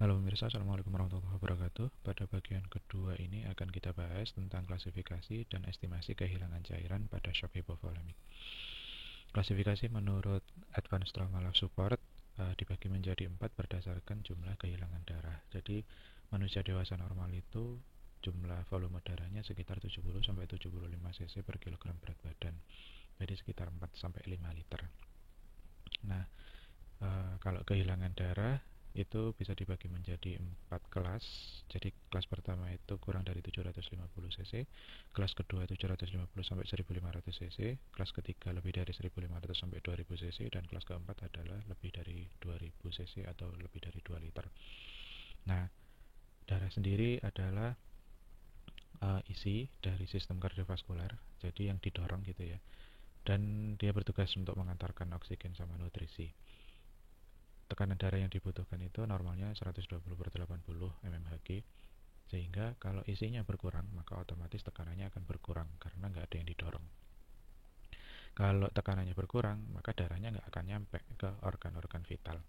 Halo pemirsa, Assalamualaikum warahmatullahi wabarakatuh. Pada bagian kedua ini akan kita bahas tentang klasifikasi dan estimasi kehilangan cairan pada shock hipovolemik. Klasifikasi menurut Advanced Trauma Life Support dibagi menjadi 4 berdasarkan jumlah kehilangan darah. Jadi manusia dewasa normal itu jumlah volume darahnya sekitar 70-75 cc per kilogram berat badan. Jadi sekitar 4 sampai 5 liter. Nah, kalau kehilangan darah itu bisa dibagi menjadi 4 kelas. Jadi kelas pertama itu kurang dari 750 cc, kelas kedua 750 sampai 1500 cc, kelas ketiga lebih dari 1500 sampai 2000 cc, dan kelas keempat adalah lebih dari 2000 cc atau lebih dari 2 liter. Nah, darah sendiri adalah isi dari sistem kardiovaskular, jadi yang didorong gitu ya. Dan dia bertugas untuk mengantarkan oksigen sama nutrisi. Tekanan darah yang dibutuhkan itu normalnya 120/80 mmHg, sehingga kalau isinya berkurang maka otomatis tekanannya akan berkurang karena nggak ada yang didorong. Kalau tekanannya berkurang maka darahnya nggak akan nyampe ke organ-organ vital.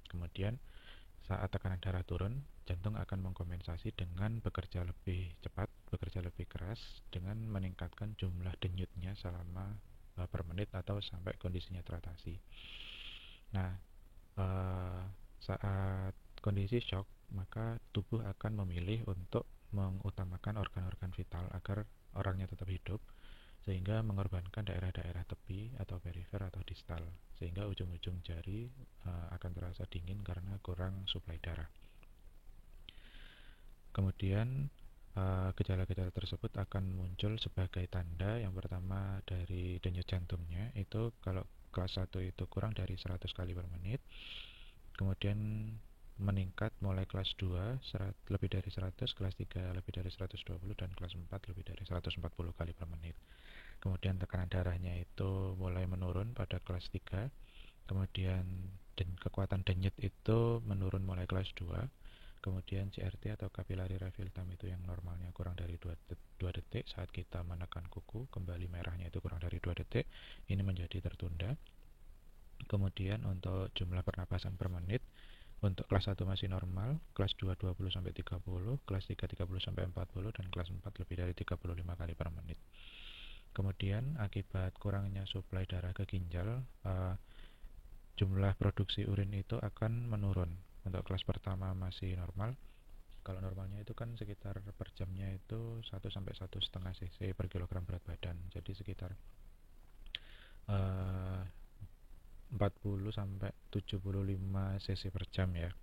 Kemudian saat tekanan darah turun, jantung akan mengkompensasi dengan bekerja lebih cepat, bekerja lebih keras dengan meningkatkan jumlah denyutnya selama per menit atau sampai kondisinya teratasi. Nah, saat kondisi shock, maka tubuh akan memilih untuk mengutamakan organ-organ vital agar orangnya tetap hidup, sehingga mengorbankan daerah-daerah tepi atau perifer atau distal, sehingga ujung-ujung jari akan terasa dingin karena kurang suplai darah. Kemudian gejala-gejala tersebut akan muncul sebagai tanda. Yang pertama dari denyut jantungnya, itu kalau kelas 1 itu kurang dari 100 kali per menit, kemudian meningkat mulai kelas 2 lebih dari 100, kelas 3 lebih dari 120, dan kelas 4 lebih dari 140 kali per menit. Kemudian tekanan darahnya itu mulai menurun pada kelas 3, kemudian kekuatan denyut itu menurun mulai kelas 2, kemudian CRT atau capillary refill time itu yang normalnya kurang dari 2 detik saat kita menekan kuku, kembali merahnya itu kurang dari 2 detik, ini menjadi tertunda. Kemudian untuk jumlah pernapasan per menit, untuk kelas 1 masih normal, kelas 2 20-30, kelas 3 30-40, dan kelas 4 lebih dari 35 kali per menit. Kemudian akibat kurangnya suplai darah ke ginjal, jumlah produksi urin itu akan menurun. Untuk kelas pertama masih normal. Kalau normalnya itu kan sekitar per jamnya itu 1 sampai 1,5 cc per kilogram berat badan. Jadi sekitar 40 sampai 75 cc per jam ya.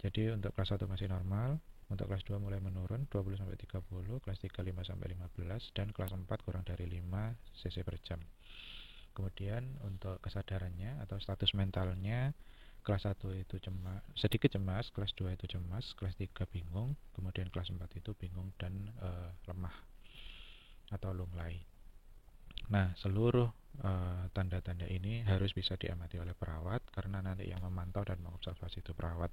Jadi untuk kelas 1 masih normal, untuk kelas 2 mulai menurun 20 sampai 30, kelas 3 5 sampai 15, dan kelas 4 kurang dari 5 cc per jam. Kemudian untuk kesadarannya atau status mentalnya, kelas 1 itu sedikit cemas, kelas 2 itu cemas, kelas 3 bingung, kemudian kelas 4 itu bingung dan lemah atau lunglai. Nah, seluruh tanda-tanda ini harus bisa diamati oleh perawat, karena nanti yang memantau dan mengobservasi itu perawat.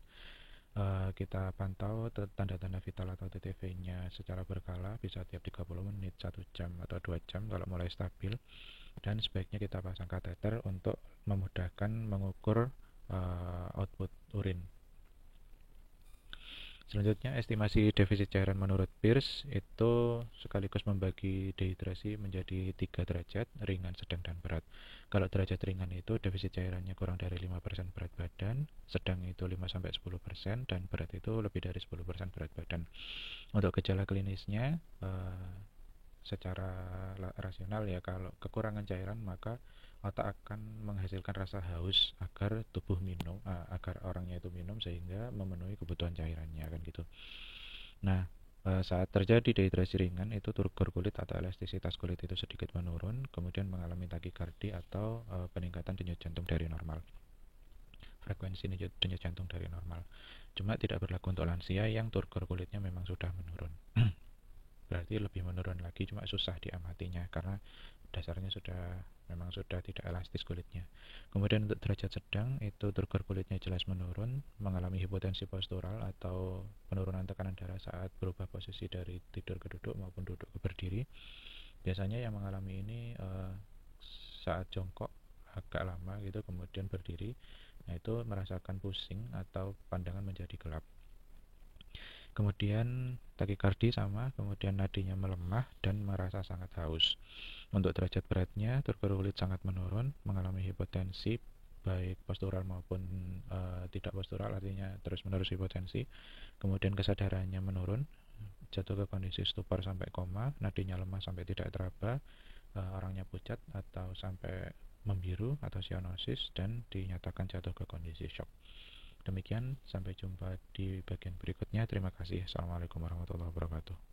Kita pantau tanda-tanda vital atau TTV-nya secara berkala, bisa tiap 30 menit, 1 jam, atau 2 jam kalau mulai stabil, dan sebaiknya kita pasang kateter untuk memudahkan mengukur output urin. Selanjutnya, estimasi defisit cairan menurut Pierce itu sekaligus membagi dehidrasi menjadi 3 derajat, ringan, sedang, dan berat. Kalau derajat ringan itu defisit cairannya kurang dari 5% berat badan, sedang itu 5-10%, dan berat itu lebih dari 10% berat badan. Untuk gejala klinisnya, secara rasional ya, kalau kekurangan cairan maka otak akan menghasilkan rasa haus agar tubuh minum, agar orangnya itu minum sehingga memenuhi kebutuhan cairannya kan gitu. Nah, saat terjadi dehidrasi ringan itu turgor kulit atau elastisitas kulit itu sedikit menurun, kemudian mengalami takikardi atau peningkatan denyut jantung dari normal. Frekuensi denyut jantung dari normal. Cuma tidak berlaku untuk lansia yang turgor kulitnya memang sudah menurun. Berarti lebih menurun lagi, cuma susah diamatinya karena dasarnya memang sudah tidak elastis kulitnya. Kemudian untuk derajat sedang itu turgor kulitnya jelas menurun, mengalami hipotensi postural atau penurunan tekanan darah saat berubah posisi dari tidur ke duduk maupun duduk ke berdiri. Biasanya yang mengalami ini saat jongkok agak lama gitu, kemudian berdiri Nah, itu merasakan pusing atau pandangan menjadi gelap. Kemudian takikardi sama, kemudian nadinya melemah dan merasa sangat haus. Untuk derajat beratnya, turbo sangat menurun, mengalami hipotensi baik postural maupun tidak postural, artinya terus-menerus hipotensi. Kemudian kesadarannya menurun, jatuh ke kondisi stupor sampai koma, nadinya lemah sampai tidak teraba, orangnya pucat atau sampai membiru atau cyanosis, dan dinyatakan jatuh ke kondisi shock. Demikian, sampai jumpa di bagian berikutnya. Terima kasih. Assalamualaikum warahmatullahi wabarakatuh.